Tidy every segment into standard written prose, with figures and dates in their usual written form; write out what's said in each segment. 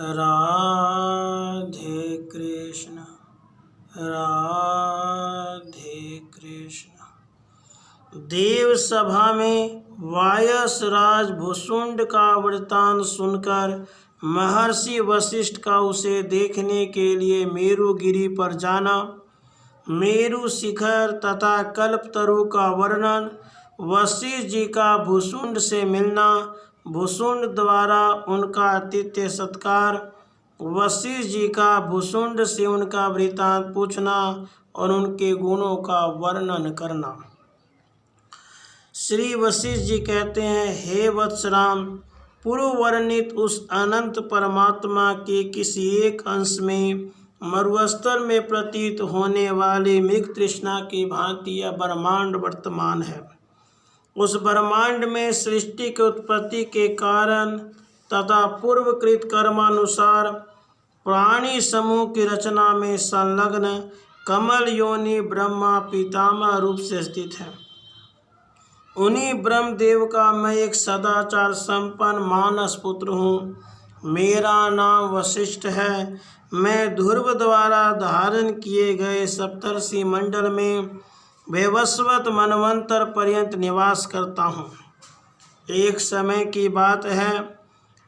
राधे कृष्ण राधे कृष्ण। देव सभा में वायस राज भुसुंड का वृतांत सुनकर महर्षि वशिष्ठ का उसे देखने के लिए मेरुगिरी पर जाना, मेरु शिखर तथा कल्पतरु का वर्णन, वशिष्ठ जी का भुसुंड से मिलना, भुसुंड द्वारा उनका आतिथ्य सत्कार, वशिष्ठ जी का भुसुंड से उनका वृतांत पूछना और उनके गुणों का वर्णन करना। श्री वशिष्ठ जी कहते हैं, हे वत्सराम, पूर्व वर्णित उस अनंत परमात्मा के किसी एक अंश में मरुस्थल में प्रतीत होने वाले मृग तृष्णा की भांति यह ब्रह्मांड वर्तमान है। उस ब्रह्मांड में सृष्टि की उत्पत्ति के कारण तथा पूर्वकृत कर्मानुसार प्राणी समूह की रचना में संलग्न कमल योनि ब्रह्मा पितामह रूप से स्थित है। उन्हीं ब्रह्मदेव का मैं एक सदाचार संपन्न मानस पुत्र हूँ। मेरा नाम वशिष्ठ है। मैं ध्रुव द्वारा धारण किए गए सप्तर्षि मंडल में वैवस्वत मनवंतर पर्यंत निवास करता हूँ। एक समय की बात है,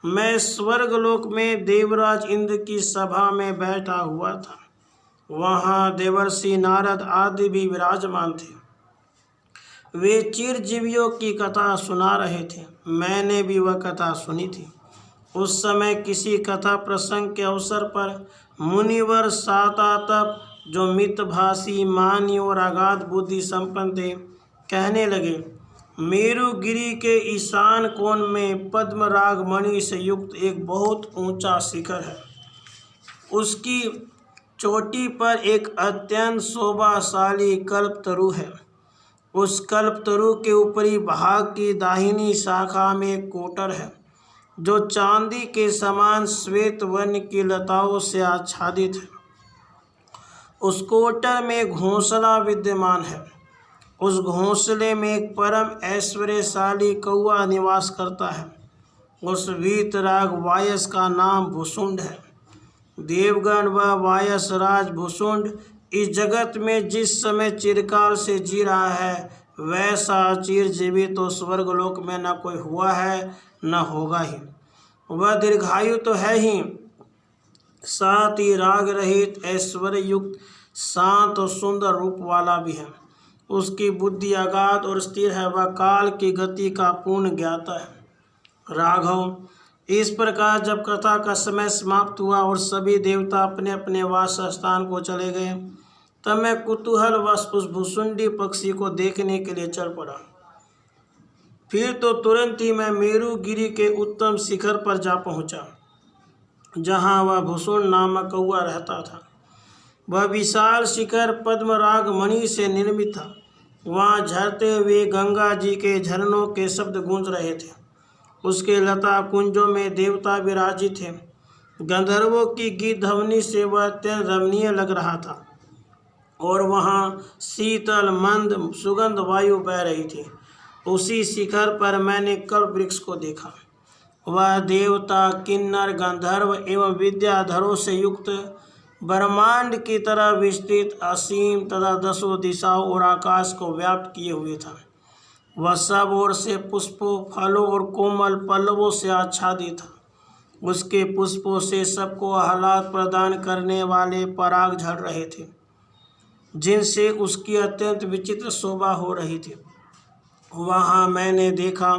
मैं स्वर्गलोक में देवराज इंद्र की सभा में बैठा हुआ था। वहाँ देवर्षि नारद आदि भी विराजमान थे। वे चिरजीवियों की कथा सुना रहे थे। मैंने भी वह कथा सुनी थी। उस समय किसी कथा प्रसंग के अवसर पर मुनिवर सातातप, जो मितभाषी, मानी और अगाध बुद्धि संपन्न थे, कहने लगे, मेरुगिरी के ईशान कोण में पद्मराग मणि से युक्त एक बहुत ऊंचा शिखर है। उसकी चोटी पर एक अत्यंत शोभाशाली कल्पतरु है। उस कल्पतरु के ऊपरी भाग की दाहिनी शाखा में एक कोटर है, जो चांदी के समान श्वेत वर्ण की लताओं से आच्छादित है। उस कोटर में घोंसला विद्यमान है। उस घोंसले में एक परम ऐश्वर्यशाली कौआ निवास करता है। उस वीतराग वायस का नाम भुसुंड है। देवगण व वायस राज भुसुंड इस जगत में जिस समय चिरकाल से जी रहा है, वैसा चिरजीवित तो स्वर्गलोक में न कोई हुआ है न होगा ही। वह दीर्घायु तो है ही, साथ ही राग रहित ऐश्वर्य युक्त शांत और सुंदर रूप वाला भी है। उसकी बुद्धि अगाध और स्थिर है। वह काल की गति का पूर्ण ज्ञाता है। राघव, इस प्रकार जब कथा का समय समाप्त हुआ और सभी देवता अपने अपने वास स्थान को चले गए, तब मैं कुतूहलवश उस भुसुंडी पक्षी को देखने के लिए चल पड़ा। फिर तो तुरंत ही मैं मेरुगिरी के उत्तम शिखर पर जा पहुंचा, जहां वह भुसुंड नामक कौआ रहता था। वह विशाल शिखर पद्मराग मणि से निर्मित था। वहाँ झरते हुए गंगा जी के झरनों के शब्द गूंज रहे थे। उसके लता कुंजों में देवता विराजित थे। गंधर्वों की गीत ध्वनि से वह अत्यंत रमणीय लग रहा था और वहाँ शीतल मंद सुगंध वायु बह रही थी। उसी शिखर पर मैंने कल्प वृक्ष को देखा। वह देवता, किन्नर, गंधर्व एवं विद्याधरों से युक्त ब्रह्मांड की तरह विस्तृत, असीम तथा दसों दिशाओं और आकाश को व्याप्त किए हुए था। वह सब ओर से पुष्पों, फलों और कोमल पल्लवों से आच्छादित था। उसके पुष्पों से सबको आह्लाद प्रदान करने वाले पराग झड़ रहे थे, जिनसे उसकी अत्यंत विचित्र शोभा हो रही थी। वहाँ मैंने देखा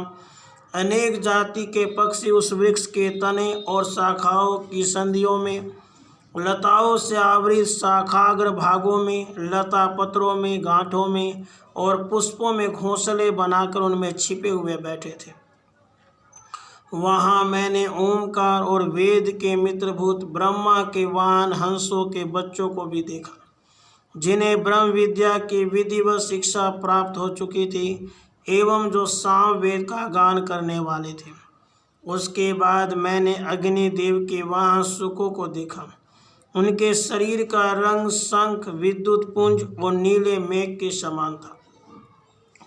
अनेक जाति के पक्षी उस वृक्ष के तने और शाखाओं की संधियों में, लताओं से आवृत शाखाग्र भागों में, लता पत्रों में, गांठों में और पुष्पों में घोंसले बनाकर उनमें छिपे हुए बैठे थे। वहाँ मैंने ओमकार और वेद के मित्रभूत ब्रह्मा के वाहन हंसों के बच्चों को भी देखा, जिन्हें ब्रह्म विद्या की विधिवत शिक्षा प्राप्त हो चुकी थी एवं जो साम वेद का गान करने वाले थे। उसके बाद मैंने अग्निदेव के वाहन सुकों को देखा। उनके शरीर का रंग शंख, विद्युत पुंज और नीले मेघ के समान था।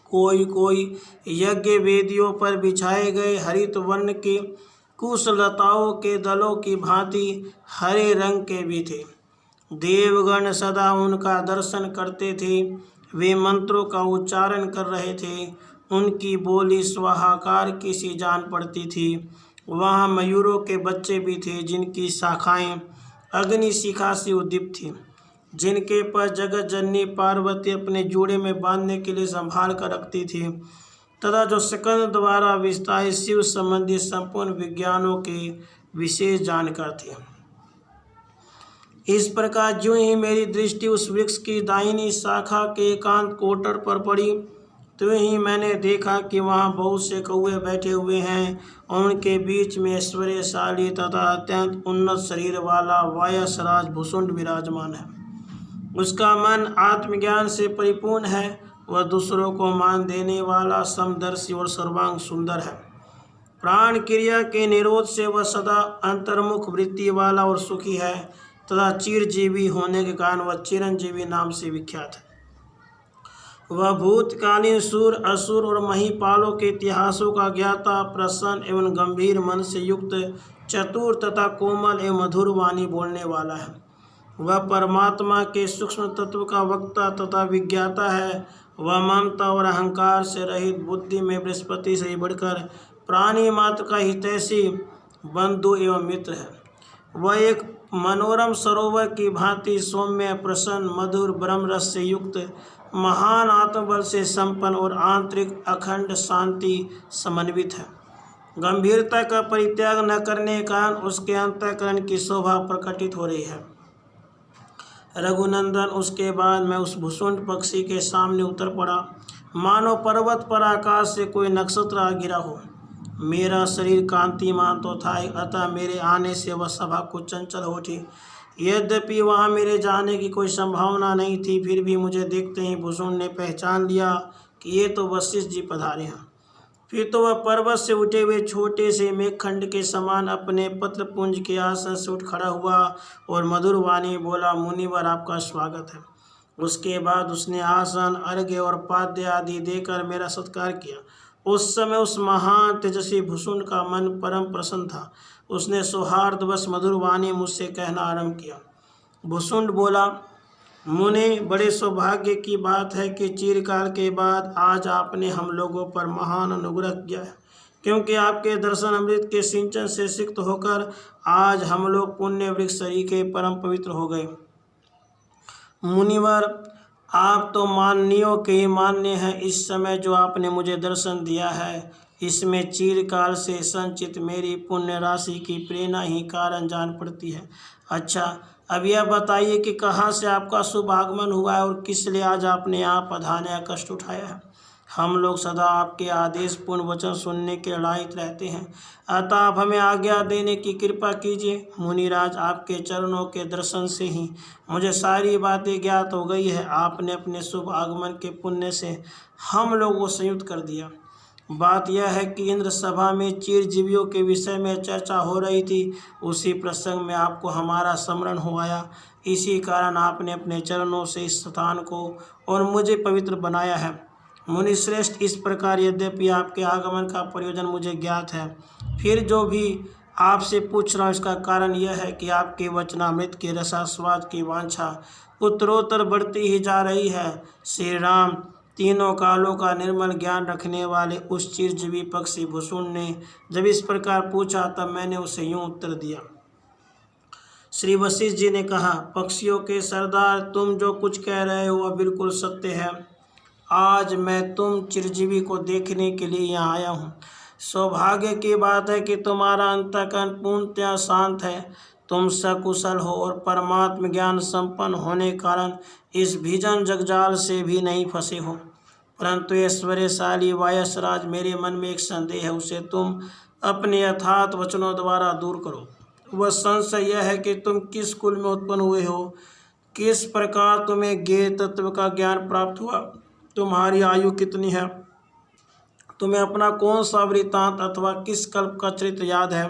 कोई कोई यज्ञ वेदियों पर बिछाए गए हरित वर्ण के कुशलताओं के दलों की भांति हरे रंग के भी थे। देवगण सदा उनका दर्शन करते थे। वे मंत्रों का उच्चारण कर रहे थे। उनकी बोली स्वाहाकार की सी जान पड़ती थी। वहाँ मयूरों के बच्चे भी थे जिनकी शाखाएं अग्नि शिखा से उद्दीप्त थी, जिनके पर जगत जननी पार्वती अपने जूड़े में बांधने के लिए संभाल कर रखती थी, तथा जो स्कंद द्वारा विस्तारित शिव संबंधी संपूर्ण विज्ञानों के विशेष जानकार थे। इस प्रकार ज्यों ही मेरी दृष्टि उस वृक्ष की दाहिनी शाखा के एकांत कोटर पर पड़ी, त्यों ही मैंने देखा कि वहाँ बहुत से कौवे बैठे हुए हैं और उनके बीच में ऐश्वर्यशाली तथा अत्यंत उन्नत शरीर वाला वायसराज भुसुंड विराजमान है। उसका मन आत्मज्ञान से परिपूर्ण है। वह दूसरों को मान देने वाला, समदर्शी और सर्वांग सुंदर है। प्राण क्रिया के निरोध से वह सदा अंतर्मुख वृत्ति वाला और सुखी है, तथा चिरजीवी होने के कारण वह चिरंजीवी नाम से विख्यात है। वह भूतकालीन सूर, असुर और महिपालों के इतिहासों का ज्ञाता, प्रसन्न एवं गंभीर मन से युक्त, चतुर तथा कोमल एवं मधुर वाणी बोलने वाला है। वह परमात्मा के सूक्ष्म तत्व का वक्ता तथा विज्ञाता है। वह ममता और अहंकार से रहित, बुद्धि में बृहस्पति से बढ़कर प्राणी मात्र का हितैषी, बंधु एवं मित्र है। वह एक मनोरम सरोवर की भांति सौम्य, प्रसन्न, मधुर, ब्रह्मरस से युक्त, महान आत्मबल से संपन्न और आंतरिक अखंड शांति समन्वित है। गंभीरता का परित्याग न करने के कारण उसके अंतःकरण की शोभा प्रकटित हो रही है। रघुनंदन, उसके बाद मैं उस भुसुंड पक्षी के सामने उतर पड़ा, मानो पर्वत पर आकाश से कोई नक्षत्र आ गिरा हो। मेरा शरीर कांतिमान तो था, अतः मेरे आने से वह सभा कुछ चंचल हो उठी। यद्यपि वहाँ मेरे जाने की कोई संभावना नहीं थी, फिर भी मुझे देखते ही भुसुंड ने पहचान लिया कि ये तो वशिष्ठ जी पधारे हैं। फिर तो वह पर्वत से उठे हुए छोटे से मेघखंड के समान अपने पत्रपुंज के आसन से उठ खड़ा हुआ और मधुर वाणी बोला, मुनिवर आपका स्वागत है। उसके बाद उसने आसन, अर्घ्य और पाद्य आदि देकर मेरा सत्कार किया। उस समय उस महान तेजस्वी भुसुंड का मन परम प्रसन्न था। उसने सौहार्दवश मधुर वाणी मुझसे कहना आरंभ किया। भुसुंड बोला, मुने, बड़े सौभाग्य की बात है कि चिरकाल के बाद आज आपने हम लोगों पर महान अनुग्रह किया है, क्योंकि आपके दर्शन अमृत के सिंचन से सिक्त होकर आज हम लोग पुण्य वृक्ष सरीखे परम पवित्र हो गए। मुनिवर, आप तो माननीयों के ही मान्य हैं। इस समय जो आपने मुझे दर्शन दिया है, इसमें चिरकाल से संचित मेरी पुण्य राशि की प्रेरणा ही कारण जान पड़ती है। अच्छा, अब यह बताइए कि कहाँ से आपका शुभ आगमन हुआ है और किस लिए आज आपने यहाँ पधारने का कष्ट उठाया है। हम लोग सदा आपके आदेश पूर्ण वचन सुनने के लायक रहते हैं, अतः आप हमें आज्ञा देने की कृपा कीजिए। मुनिराज, आपके चरणों के दर्शन से ही मुझे सारी बातें ज्ञात हो गई है। आपने अपने शुभ आगमन के पुण्य से हम लोग को संयुक्त कर दिया। बात यह है कि इंद्र सभा में चिरजीवियों के विषय में चर्चा हो रही थी। उसी प्रसंग में आपको हमारा स्मरण हो आया। इसी कारण आपने अपने चरणों से इस स्थान को और मुझे पवित्र बनाया है। मुनिश्रेष्ठ, इस प्रकार यद्यपि आपके आगमन का प्रयोजन मुझे ज्ञात है, फिर जो भी आपसे पूछ रहा हूँ इसका कारण यह है कि आपके वचनामृत के रसास्वाद की वांछा उत्तरोत्तर बढ़ती ही जा रही है। श्री राम, तीनों कालों का निर्मल ज्ञान रखने वाले उस चिरजीवी पक्षी भुसुंड ने जब इस प्रकार पूछा, तब मैंने उसे यूं उत्तर दिया। श्री वशिष्ठ जी ने कहा, पक्षियों के सरदार, तुम जो कुछ कह रहे हो वह बिल्कुल सत्य है। आज मैं तुम चिरजीवी को देखने के लिए यहाँ आया हूँ। सौभाग्य की बात है कि तुम्हारा अंतःकरण पूर्णतया शांत है। तुम सकुशल हो और परमात्म ज्ञान संपन्न होने के कारण इस भीजन जगजाल से भी नहीं फंसे हो। परंतु ऐश्वर्यशाली वायसराज, मेरे मन में एक संदेह है, उसे तुम अपने यथार्थ वचनों द्वारा दूर करो। वह संशय यह है कि तुम किस कुल में उत्पन्न हुए हो, किस प्रकार तुम्हें ज्ञेय तत्व का ज्ञान प्राप्त हुआ, तुम्हारी आयु कितनी है, तुम्हें अपना कौन सा वृत्तांत अथवा किस कल्प का चरित्र याद है,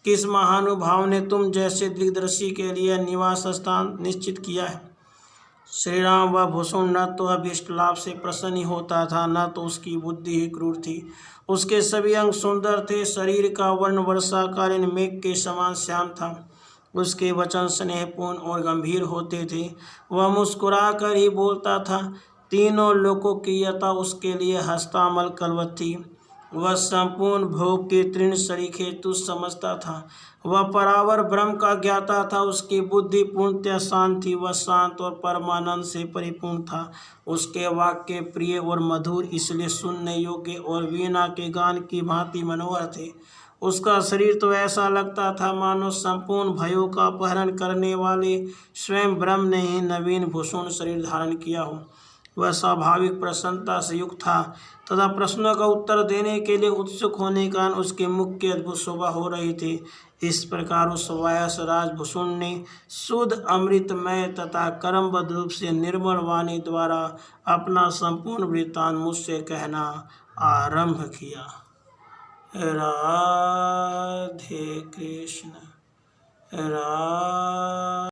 किस महानुभाव ने तुम जैसे दीर्घदर्शी के लिए निवास स्थान निश्चित किया है। श्री राम व भूषण न तो अभीष्ट लाभ से प्रसन्न होता था, न तो उसकी बुद्धि ही क्रूर थी। उसके सभी अंग सुंदर थे, शरीर का वर्ण वर्षाकालीन मेघ के समान श्याम था। उसके वचन स्नेहपूर्ण और गंभीर होते थे। वह मुस्कुरा कर ही बोलता था। तीनों लोकों की यथा उसके लिए हस्तामल कलवत थी। वह संपूर्ण भोग के तृण सरीखे तुच्छ समझता था। वह परावर ब्रह्म का ज्ञाता था। उसकी बुद्धि पूर्णतः शांत थी। वह शांत और परमानंद से परिपूर्ण था। उसके वाक्य प्रिय और मधुर, इसलिए सुनने योग्य और वीणा के गान की भांति मनोहर थे। उसका शरीर तो ऐसा लगता था मानो संपूर्ण भयों का अपहरण करने वाले स्वयं ब्रह्म ने ही नवीन भूषण शरीर धारण किया हो। वह स्वाभाविक प्रसन्नता से युक्त था तथा प्रश्नों का उत्तर देने के लिए उत्सुक होने के कारण उसके मुख की अद्भुत शोभा हो रही थी। इस प्रकार उस वायस राजभूषण ने शुद्ध अमृतमय तथा कर्मबद्ध रूप से निर्मल वाणी द्वारा अपना संपूर्ण वृत्तांत मुझसे कहना आरंभ किया। राधे कृष्ण, राधे